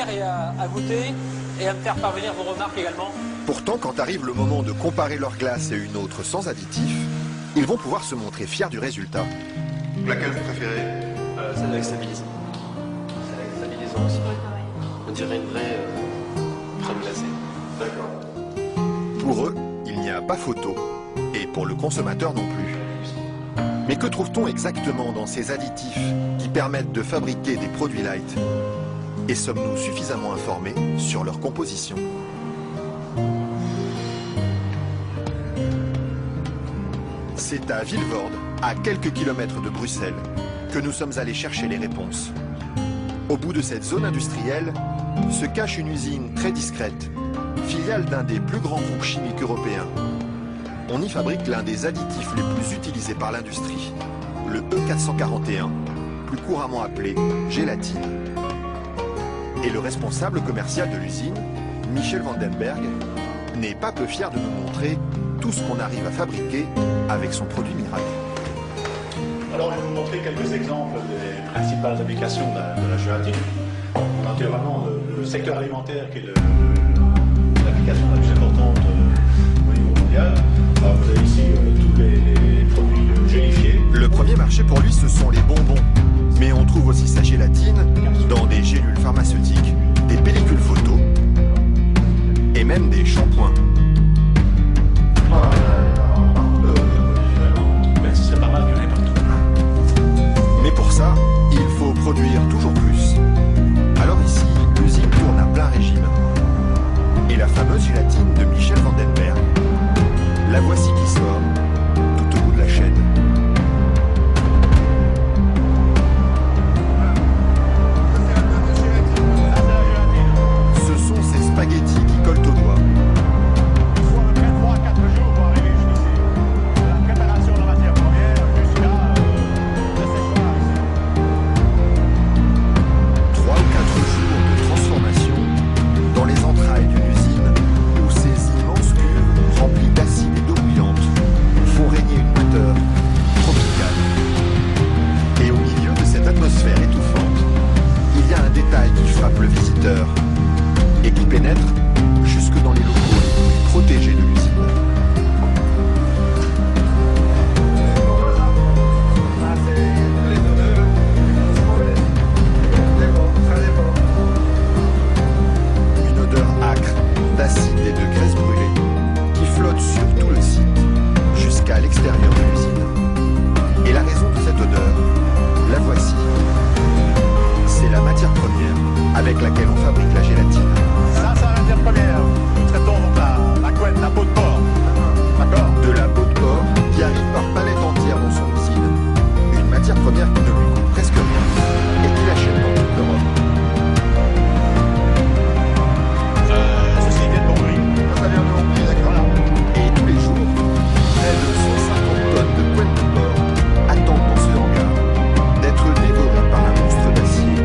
commentaires et à voter et à me faire parvenir vos remarques également. Pourtant, quand arrive le moment de comparer leur glace et une autre sans additifs, ils vont pouvoir se montrer fiers du résultat. Laquelle vous préférez? Celle avec stabilisant. Celle avec stabilisant aussi. On dirait une vraie crème glacée. D'accord. Pour eux, il n'y a pas photo. Et pour le consommateur non plus. Mais que trouve-t-on exactement dans ces additifs qui permettent de fabriquer des produits light? Et sommes-nous suffisamment informés sur leur composition? C'est à Vilvoorde, à quelques kilomètres de Bruxelles, que nous sommes allés chercher les réponses. Au bout de cette zone industrielle se cache une usine très discrète, filiale d'un des plus grands groupes chimiques européens. On y fabrique l'un des additifs les plus utilisés par l'industrie, le E441, plus couramment appelé gélatine. Et le responsable commercial de l'usine, Michel Vandenberg, n'est pas peu fier de nous montrer tout ce qu'on arrive à fabriquer avec son produit miracle. Alors, je vais vous montrer quelques exemples des principales applications de la gélatine. On a naturellement le secteur alimentaire qui est l'application la plus importante au niveau mondial. Alors, vous avez ici tous les produits gélifiés. Le premier marché pour lui, ce sont les bonbons. Mais on trouve aussi sa gélatine dans des gélules pharmaceutiques, des pellicules photo et même des shampoings. C'est pas mal, il y en a partout. Mais pour ça, il faut produire toujours plus. Alors ici, l'usine tourne à plein régime. Et la fameuse gélatine de Michel Vandenberg, la voici qui sort, tout au bout de la chaîne. Ce sont ces spaghettis qui collent au doigt. Il faut à peu près 3-4 jours pour arriver jusqu'ici. De la préparation de la matière première jusqu'à le séchage. 3 ou 4 jours de transformation dans les entrailles d'une usine où ces immenses cuves remplies d'acide et d'eau bouillante font régner une moiteur tropicale. Et au milieu de cette atmosphère étouffante, il y a un détail qui frappe le visiteur et qui pénètre jusque dans les locaux les plus protégés de l'usine. Une odeur âcre d'acide et de graisse brûlée qui flotte sur tout le site jusqu'à l'extérieur de l'usine. Et la raison de cette odeur, la voici. C'est la matière première avec laquelle on fabrique la gélatine. Ça, c'est la matière première. Nous traitons donc la couenne, la peau de porc. D'accord? De la peau de porc qui arrive par palette entière dans son usine. Une matière première qui ne lui coûte presque rien et qui l'achète dans toute l'Europe. Ceci vient de Hongrie. Ça vient de Hongrie, d'accord. Voilà. Et tous les jours, près de 150 tonnes de couenne de porc attendent dans ce hangar d'être dévorées par un monstre d'acier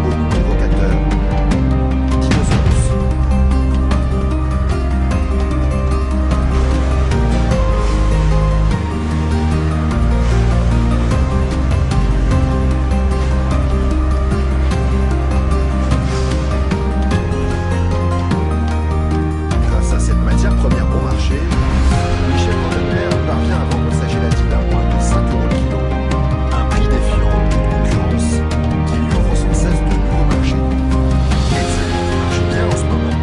au nom évocateur Dinosaurus. Grâce à cette matière première bon marché, Michel Vandenberg parvient à vendre sa gélatine à moins de 5 € le kilo. Un prix défiant toute concurrence qui lui ouvre sans cesse de nouveaux marchés. Et celui qui marche bien en ce moment,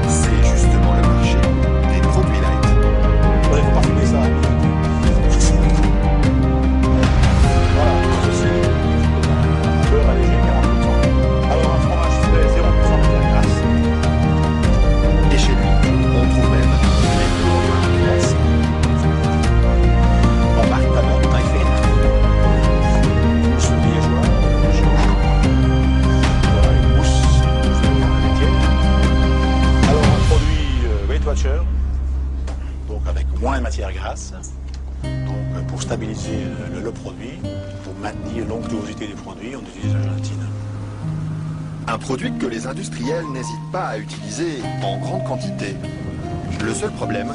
c'est justement le marché des produits light. Il faut parfumer ça. Voilà, ceci, un beurre allégé, 40%. Alors un fromage frais, 0% matière grasse. Et chez lui, on trouve même les plus grands pains de glace. En marque Tabeur de taille fine. Mousse liégeois, voilà, une mousse, vous allez voir la laitière. Alors un produit YHWH, donc avec moins de matière grasse, donc pour stabiliser le produit, pour maintenir l'onctuosité du produit, on utilise la gélatine. Un produit que les industriels n'hésitent pas à utiliser en grande quantité. Le seul problème,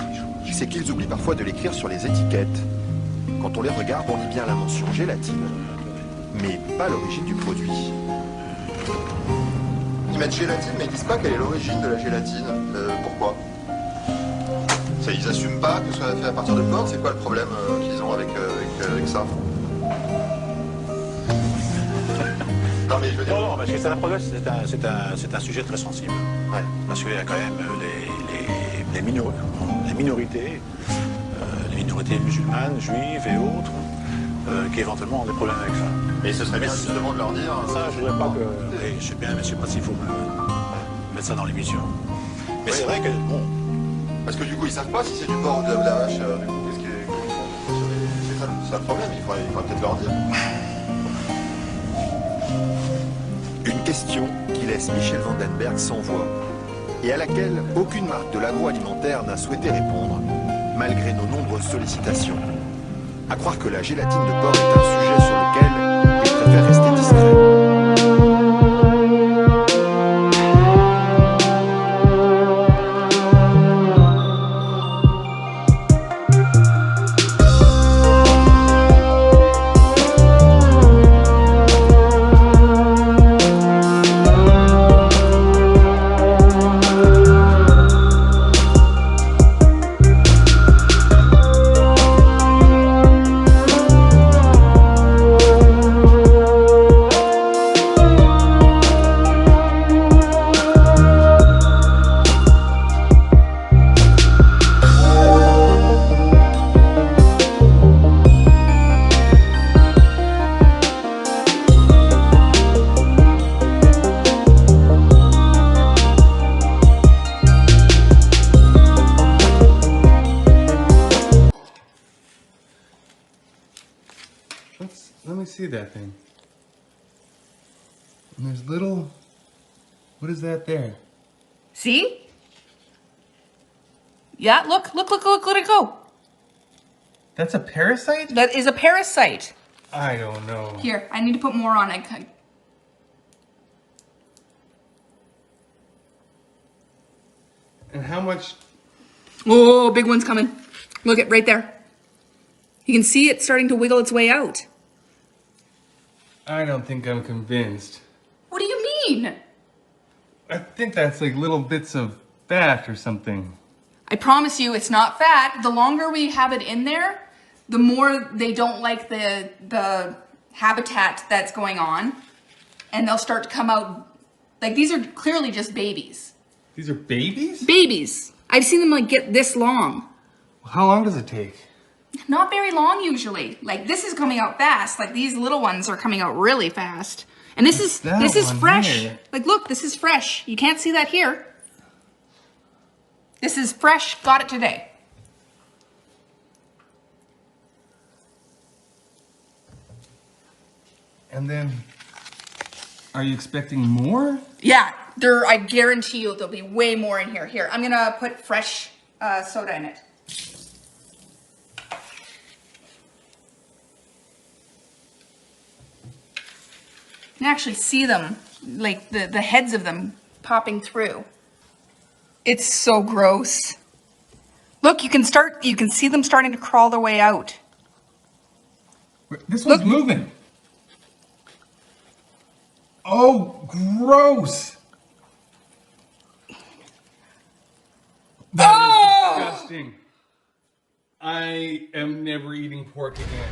c'est qu'ils oublient parfois de l'écrire sur les étiquettes. Quand on les regarde, on lit bien la mention gélatine, mais pas l'origine du produit. qu'ils mettent gélatine, mais ils disent pas quelle est l'origine de la gélatine. Pourquoi? Ils assument pas que ce soit fait à partir de porc. C'est quoi le problème qu'ils ont avec ça? Non, mais je veux dire... Non, parce que c'est un problème, c'est un sujet très sensible. Ouais. Parce qu'il y a quand même les minorités, les minorités musulmanes, juives et autres, qui éventuellement ont des problèmes avec ça. Mais ce serait bien justement de leur dire... Ça, je ne voudrais pas que... Oui, je sais bien, mais je ne sais pas s'il faut mettre ça dans l'émission. Mais c'est vrai que, bon... Parce que du coup, ils savent pas si c'est du porc ou de la vache. Du coup, c'est ça le problème, il faudrait peut-être leur dire. Une question qui laisse Michel Vandenberg sans voix et à laquelle aucune marque de l'agroalimentaire n'a souhaité répondre, malgré nos nombreuses sollicitations. À croire que la gélatine de porc est un sujet sur lequel il préfère rester discret. Let me see that thing. And there's little... What is that there? See? Yeah, look, let it go. That's a parasite? That is a parasite. I don't know. Here, I need to put more on it. And how much... Oh, big one's coming. Look it right there. You can see it starting to wiggle its way out. I don't think I'm convinced. What do you mean? I think that's like little bits of fat or something. I promise you it's not fat. The longer we have it in there, the more they don't like the habitat that's going on. And they'll start to come out, like these are clearly just babies. These are babies? Babies. I've seen them like get this long. How long does it take? Not very long usually. Like this is coming out fast. Like these little ones are coming out really fast. And this is fresh. Here? Like look, this is fresh. You can't see that here. This is fresh. Got it today. And then, are you expecting more? Yeah, I guarantee you there'll be way more in here. Here, I'm gonna put fresh soda in it. You can actually see them, like the heads of them popping through. It's so gross. Look, you can see them starting to crawl their way out. This one's moving. Oh, gross. That is disgusting. I am never eating pork again.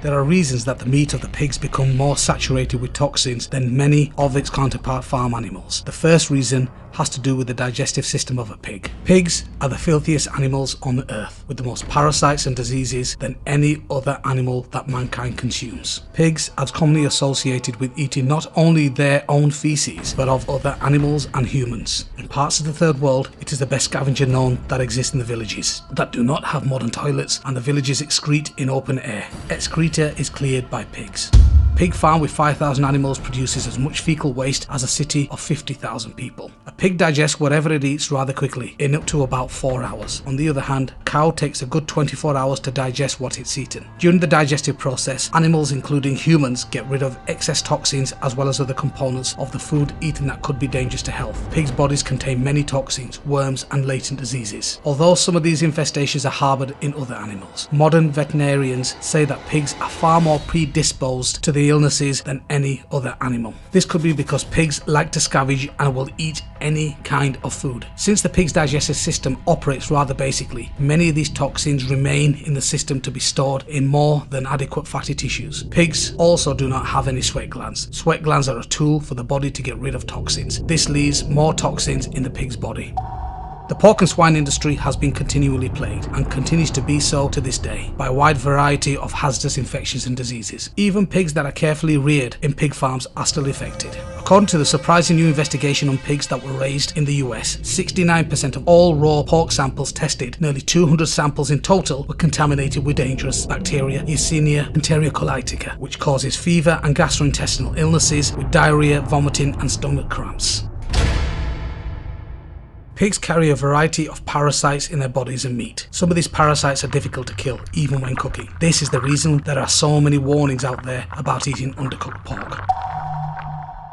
There are reasons that the meat of the pigs become more saturated with toxins than many of its counterpart farm animals. The first reason has to do with the digestive system of a pig. Pigs are the filthiest animals on earth, with the most parasites and diseases than any other animal that mankind consumes. Pigs are commonly associated with eating not only their own feces, but of other animals and humans. In parts of the third world, it is the best scavenger known that exists in the villages, that do not have modern toilets, and the villages excrete in open air. Excreta is cleared by pigs. Pig farm with 5,000 animals produces as much fecal waste as a city of 50,000 people. A pig digests whatever it eats rather quickly, in up to about 4 hours. On the other hand, cow takes a good 24 hours to digest what it's eaten. During the digestive process, animals including humans get rid of excess toxins as well as other components of the food eaten that could be dangerous to health. Pigs' bodies contain many toxins, worms and latent diseases, although some of these infestations are harboured in other animals. Modern veterinarians say that pigs are far more predisposed to the the illnesses than any other animal. This could be because pigs like to scavenge and will eat any kind of food. Since the pig's digestive system operates rather basically, many of these toxins remain in the system to be stored in more than adequate fatty tissues. Pigs also do not have any sweat glands. Sweat glands are a tool for the body to get rid of toxins. This leaves more toxins in the pig's body. The pork and swine industry has been continually plagued, and continues to be so to this day, by a wide variety of hazardous infections and diseases. Even pigs that are carefully reared in pig farms are still affected. According to the surprising new investigation on pigs that were raised in the US, 69% of all raw pork samples tested, nearly 200 samples in total, were contaminated with dangerous bacteria Yersinia enterocolitica, which causes fever and gastrointestinal illnesses with diarrhea, vomiting and stomach cramps. Pigs carry a variety of parasites in their bodies and meat. Some of these parasites are difficult to kill, even when cooking. This is the reason there are so many warnings out there about eating undercooked pork.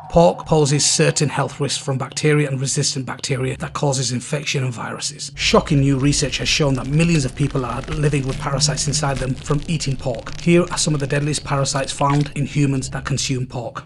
Pork poses certain health risks from bacteria and resistant bacteria that causes infection and viruses. Shocking new research has shown that millions of people are living with parasites inside them from eating pork. Here are some of the deadliest parasites found in humans that consume pork.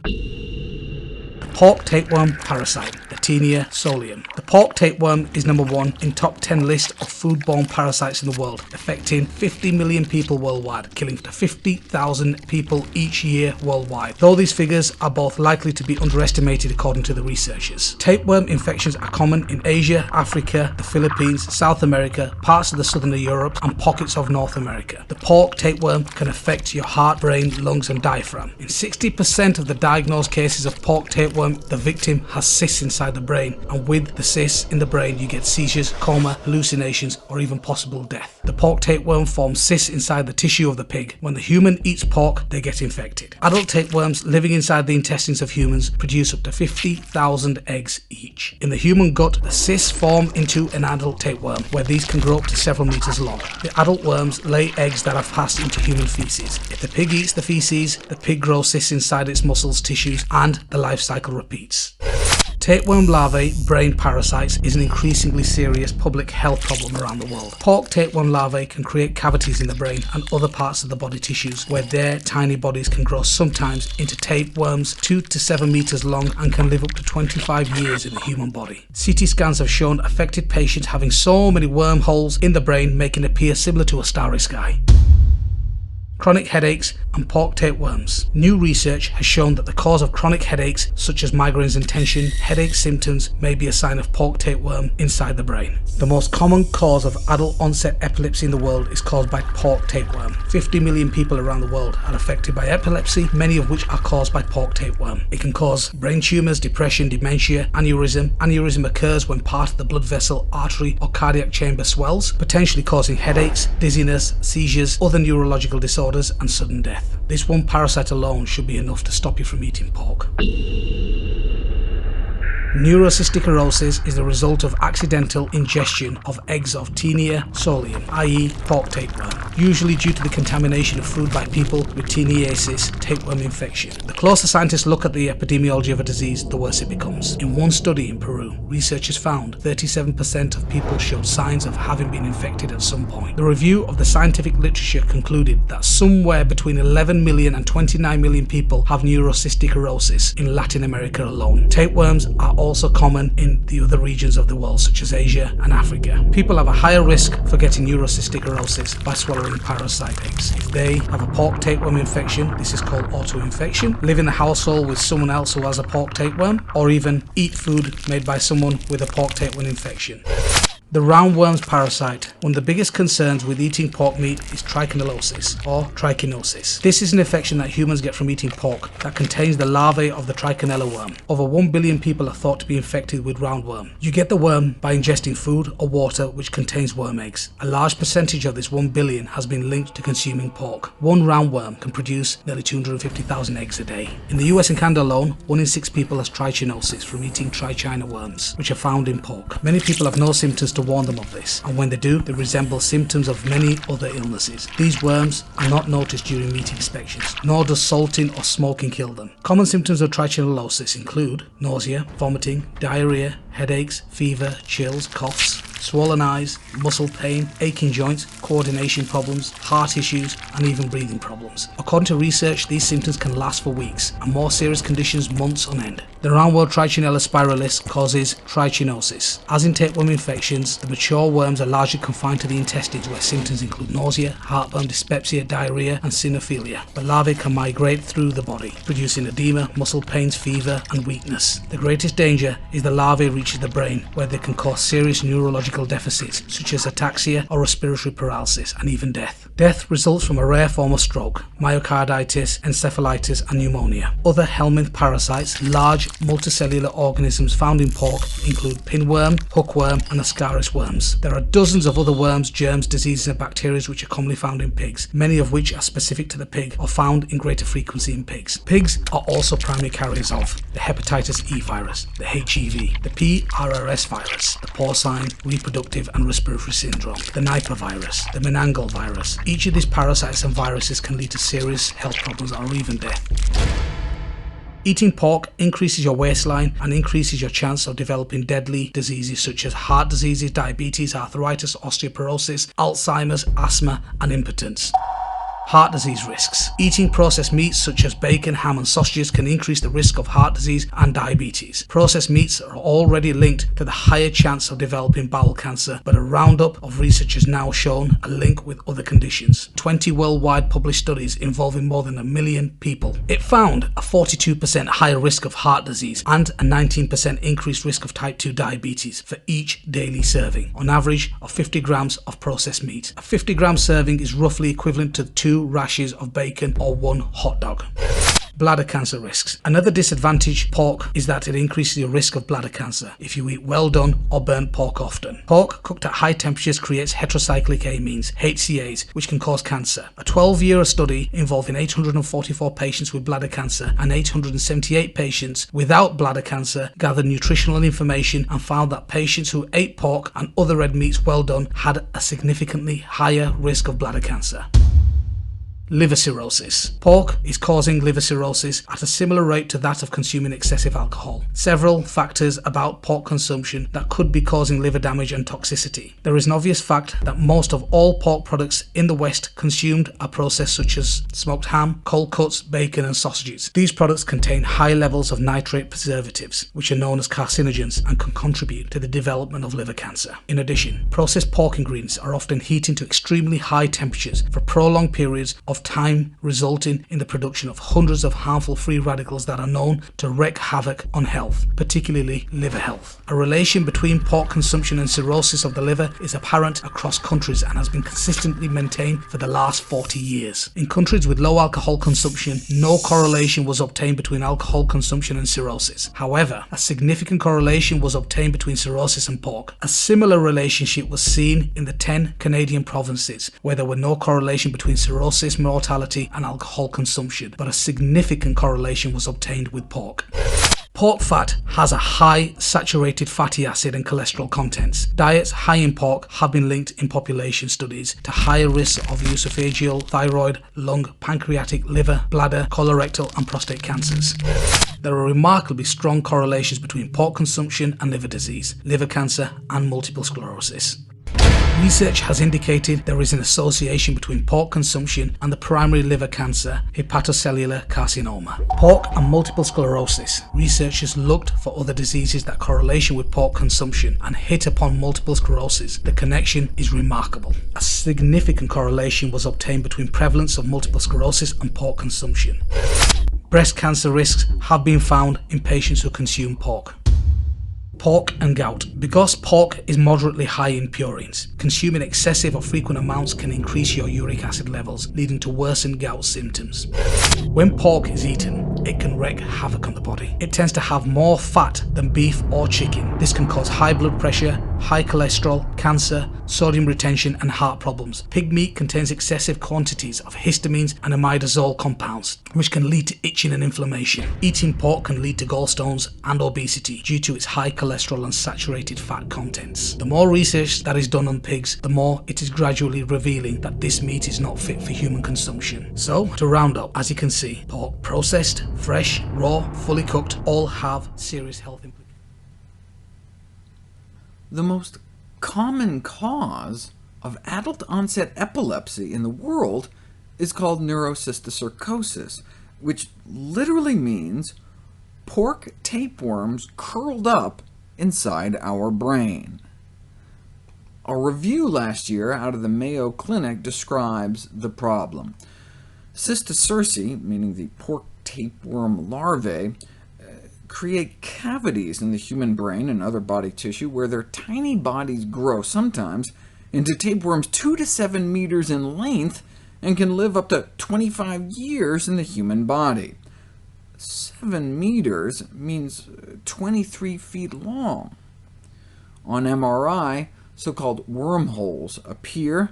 Pork tapeworm parasite, Atinia solium. The pork tapeworm is number 1 in top 10 list of foodborne parasites in the world, affecting 50 million people worldwide, killing 50,000 people each year worldwide. Though these figures are both likely to be underestimated according to the researchers. Tapeworm infections are common in Asia, Africa, the Philippines, South America, parts of the southern Europe and pockets of North America. The pork tapeworm can affect your heart, brain, lungs and diaphragm. In 60% of the diagnosed cases of pork tapeworm, the victim has cysts inside the brain, and with the cysts in the brain you get seizures, coma, hallucinations or even possible death. The pork tapeworm forms cysts inside the tissue of the pig. When the human eats pork, they get infected. Adult tapeworms living inside the intestines of humans produce up to 50,000 eggs each. In the human gut, the cysts form into an adult tapeworm, where these can grow up to several meters long. The adult worms lay eggs that have passed into human feces. If the pig eats the feces, the pig grows cysts inside its muscles, tissues, and the life cycle repeats. Tapeworm larvae brain parasites is an increasingly serious public health problem around the world. Pork tapeworm larvae can create cavities in the brain and other parts of the body tissues, where their tiny bodies can grow sometimes into tapeworms 2 to 7 meters long and can live up to 25 years in the human body. CT scans have shown affected patients having so many wormholes in the brain, making it appear similar to a starry sky. Chronic headaches and pork tapeworms. New research has shown that the cause of chronic headaches, such as migraines and tension, headache symptoms may be a sign of pork tapeworm inside the brain. The most common cause of adult onset epilepsy in the world is caused by pork tapeworm. 50 million people around the world are affected by epilepsy, many of which are caused by pork tapeworm. It can cause brain tumours, depression, dementia, aneurysm. Aneurysm occurs when part of the blood vessel, artery or cardiac chamber swells, potentially causing headaches, dizziness, seizures, other neurological disorders and sudden death. This one parasite alone should be enough to stop you from eating pork. Neurocystic cirrhosis is the result of accidental ingestion of eggs of Taenia solium, i.e. pork tapeworm, usually due to the contamination of food by people with Taeniasis tapeworm infection. The closer scientists look at the epidemiology of a disease, the worse it becomes. In one study in Peru, researchers found 37% of people showed signs of having been infected at some point. The review of the scientific literature concluded that somewhere between 11 million and 29 million people have neurocystic cirrhosis in Latin America alone. Tapeworms are also common in the other regions of the world, such as Asia and Africa. People have a higher risk for getting neurocystic cirrhosis by swallowing parasite eggs. If they have a pork tapeworm infection, this is called autoinfection, live in a household with someone else who has a pork tapeworm, or even eat food made by someone with a pork tapeworm infection. The roundworm's parasite. One of the biggest concerns with eating pork meat is trichinellosis or trichinosis. This is an infection that humans get from eating pork that contains the larvae of the trichinella worm. Over 1 billion people are thought to be infected with roundworm. You get the worm by ingesting food or water which contains worm eggs. A large percentage of this 1 billion has been linked to consuming pork. One roundworm can produce nearly 250,000 eggs a day. In the US and Canada alone, 1 in 6 people has trichinosis from eating trichina worms, which are found in pork. Many people have no symptoms to warn them of this, and when they do, they resemble symptoms of many other illnesses. These worms are not noticed during meat inspections, nor does salting or smoking kill them. Common symptoms of trichinellosis include nausea, vomiting, diarrhea, headaches, fever, chills, coughs, swollen eyes, muscle pain, aching joints, coordination problems, heart issues, and even breathing problems. According to research, these symptoms can last for weeks, and more serious conditions months on end. The roundworm Trichinella spiralis causes trichinosis. As in tapeworm infections, the mature worms are largely confined to the intestines, where symptoms include nausea, heartburn, dyspepsia, diarrhea, and cynophilia. The larvae can migrate through the body, producing edema, muscle pains, fever, and weakness. The greatest danger is the larvae reaches the brain, where they can cause serious neurological deficits, such as ataxia or respiratory paralysis, and even death. Death results from a rare form of stroke, myocarditis, encephalitis, and pneumonia. Other helminth parasites, large multicellular organisms found in pork, include pinworm, hookworm, and ascaris worms. There are dozens of other worms, germs, diseases, and bacteria which are commonly found in pigs, many of which are specific to the pig or found in greater frequency in pigs. Pigs are also primary carriers of the hepatitis E virus, the HEV, the PRRS virus, the porcine, reproductive, and respiratory syndrome, the Nipah virus, the meningococcal virus. Each of these parasites and viruses can lead to serious health problems or even death. Eating pork increases your waistline and increases your chance of developing deadly diseases such as heart diseases, diabetes, arthritis, osteoporosis, Alzheimer's, asthma, and impotence. Heart disease risks. Eating processed meats such as bacon, ham, and sausages can increase the risk of heart disease and diabetes. Processed meats are already linked to the higher chance of developing bowel cancer, but a roundup of research has now shown a link with other conditions. 20 worldwide published studies involving more than 1 million people. It found a 42% higher risk of heart disease and a 19% increased risk of type 2 diabetes for each daily serving, on average of 50 grams of processed meat. A 50-gram serving is roughly equivalent to 2 rashers of bacon or 1 hot dog. Bladder cancer risks. Another disadvantage pork is that it increases your risk of bladder cancer if you eat well done or burnt pork often. Pork cooked at high temperatures creates heterocyclic amines, HCAs, which can cause cancer. A 12-year study involving 844 patients with bladder cancer and 878 patients without bladder cancer gathered nutritional information and found that patients who ate pork and other red meats well done had a significantly higher risk of bladder cancer. Liver cirrhosis. Pork is causing liver cirrhosis at a similar rate to that of consuming excessive alcohol. Several factors about pork consumption that could be causing liver damage and toxicity. There is an obvious fact that most of all pork products in the West consumed are processed, such as smoked ham, cold cuts, bacon, and sausages. These products contain high levels of nitrate preservatives, which are known as carcinogens and can contribute to the development of liver cancer. In addition, processed pork ingredients are often heated to extremely high temperatures for prolonged periods of time, resulting in the production of hundreds of harmful free radicals that are known to wreak havoc on health, particularly liver health. A relation between pork consumption and cirrhosis of the liver is apparent across countries and has been consistently maintained for the last 40 years. In countries with low alcohol consumption, no correlation was obtained between alcohol consumption and cirrhosis. However, a significant correlation was obtained between cirrhosis and pork. A similar relationship was seen in the 10 Canadian provinces, where there were no correlation between cirrhosis, mortality, and alcohol consumption, but a significant correlation was obtained with pork. Pork fat has a high saturated fatty acid and cholesterol contents. Diets high in pork have been linked in population studies to higher risks of esophageal, thyroid, lung, pancreatic, liver, bladder, colorectal, and prostate cancers. There are remarkably strong correlations between pork consumption and liver disease, liver cancer, and multiple sclerosis. Research has indicated there is an association between pork consumption and the primary liver cancer, hepatocellular carcinoma. Pork and multiple sclerosis. Researchers looked for other diseases that correlation with pork consumption and hit upon multiple sclerosis. The connection is remarkable. A significant correlation was obtained between prevalence of multiple sclerosis and pork consumption. Breast cancer risks have been found in patients who consume pork. Pork and gout. Because pork is moderately high in purines, consuming excessive or frequent amounts can increase your uric acid levels, leading to worsened gout symptoms. When pork is eaten, it can wreak havoc on the body. It tends to have more fat than beef or chicken. This can cause high blood pressure, high cholesterol, cancer, sodium retention, and heart problems. Pig meat contains excessive quantities of histamines and imidazole compounds, which can lead to itching and inflammation. Eating pork can lead to gallstones and obesity due to its high cholesterol and saturated fat contents. The more research that is done on pigs, the more it is gradually revealing that this meat is not fit for human consumption. So, to round up, as you can see, pork, processed, fresh, raw, fully cooked, all have serious health implications. The most common cause of adult-onset epilepsy in the world is called neurocysticercosis, which literally means pork tapeworms curled up inside our brain. A review last year out of the Mayo Clinic describes the problem. Cysticerci, meaning the pork tapeworm larvae, create cavities in the human brain and other body tissue where their tiny bodies grow, sometimes into tapeworms 2 to 7 meters in length, and can live up to 25 years in the human body. 7 meters means 23 feet long. On MRI, so-called wormholes appear.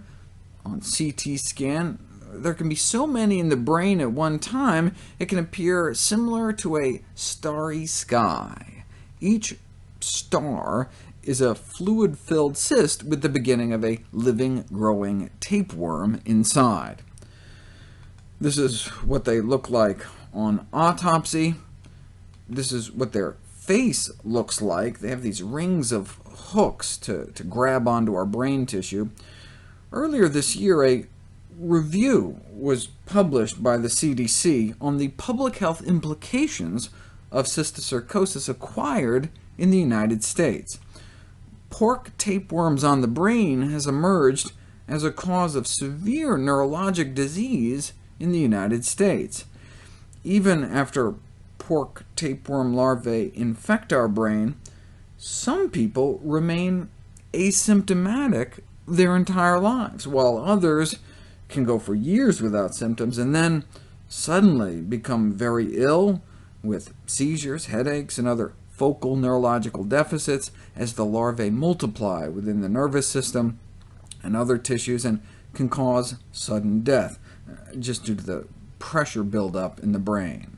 On CT scan, there can be so many in the brain at one time, it can appear similar to a starry sky. Each star is a fluid-filled cyst with the beginning of a living, growing tapeworm inside. This is what they look like on autopsy. This is what their face looks like. They have these rings of hooks to grab onto our brain tissue. Earlier this year, a review was published by the CDC on the public health implications of cysticercosis acquired in the United States. Pork tapeworms on the brain has emerged as a cause of severe neurologic disease in the United States. Even after pork tapeworm larvae infect our brain, some people remain asymptomatic their entire lives, while others can go for years without symptoms, and then suddenly become very ill with seizures, headaches, and other focal neurological deficits as the larvae multiply within the nervous system and other tissues, and can cause sudden death, just due to the pressure buildup in the brain.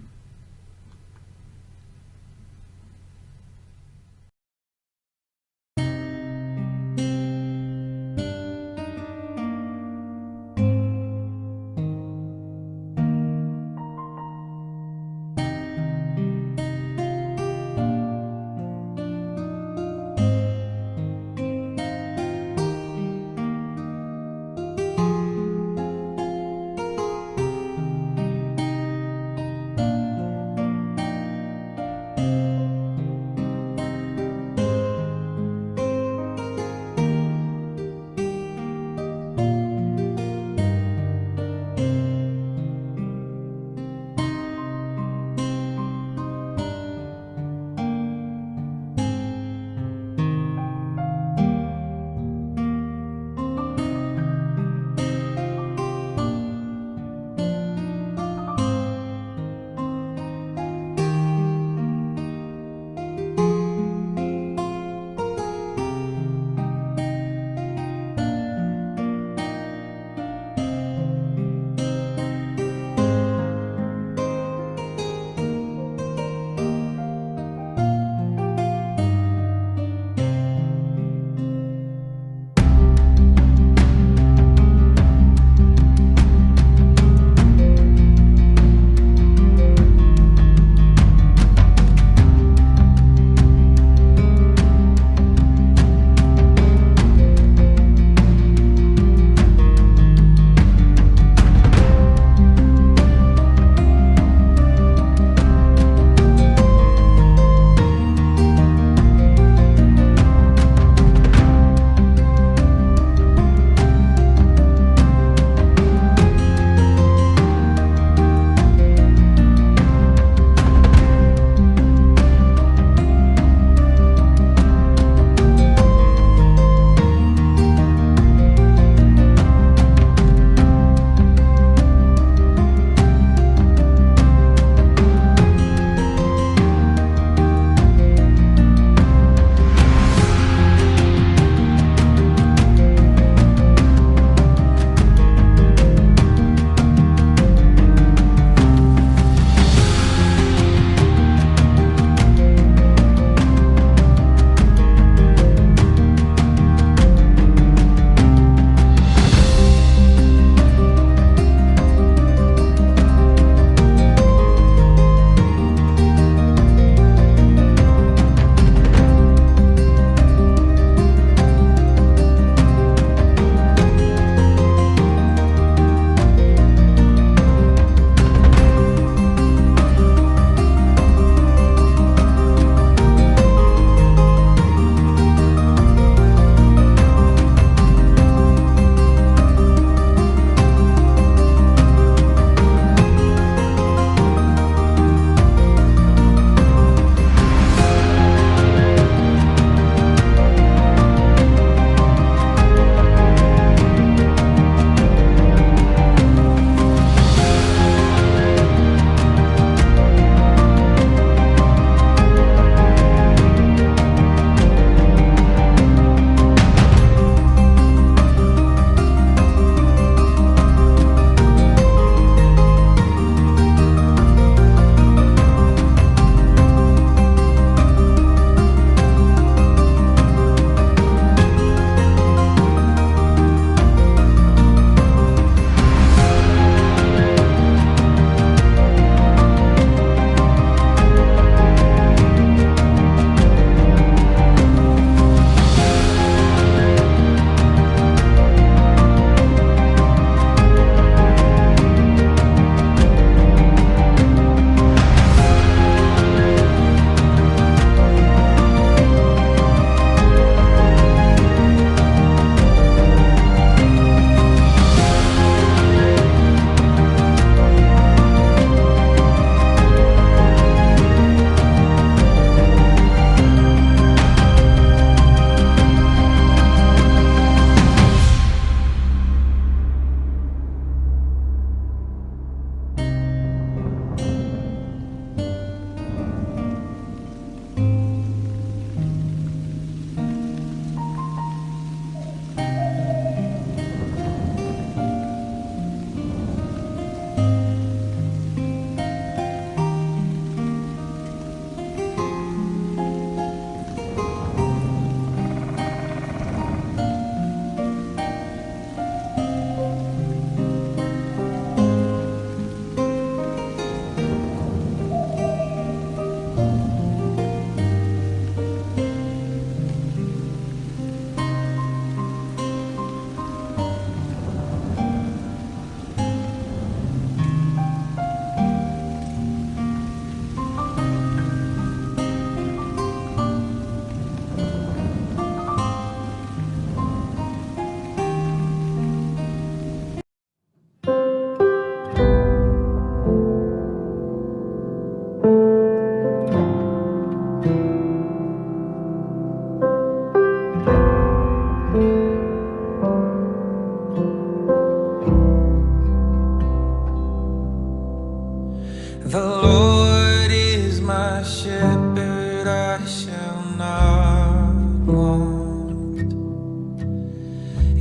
shepherd, I shall not want.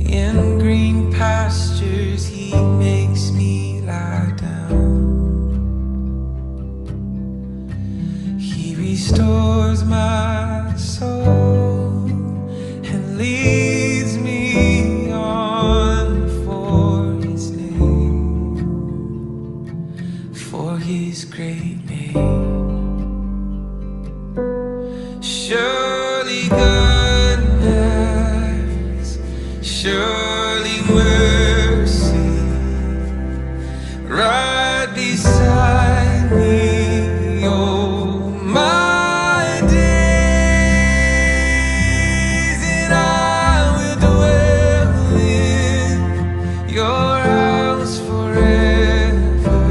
In green pastures he makes me lie down. He restores my soul and leads me on for his name, for his great name. Surely goodness, surely mercy, right beside me, oh my days, and I will dwell in your house forever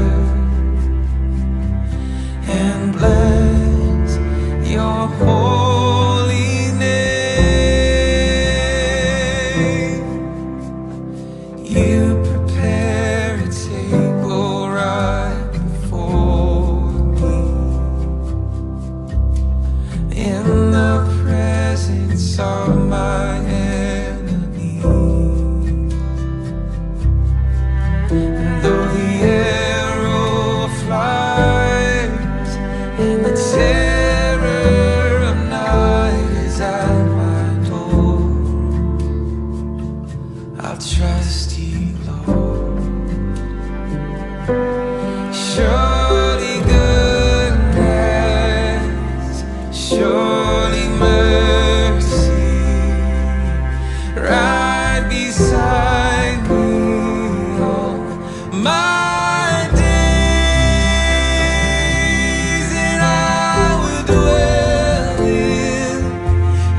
and bless your holy name. You prepare a table right before me in the presence of my enemies. And though the arrow flies and the terror of night is at my door, I'll trust you, Lord. Surely goodness, surely mercy, right beside me, all my days, and I will dwell in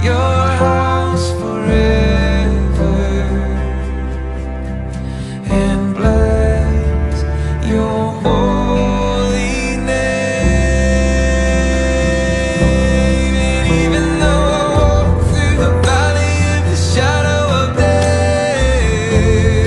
your house forever and bless your holy name. And even though I walk through the valley of the shadow of death,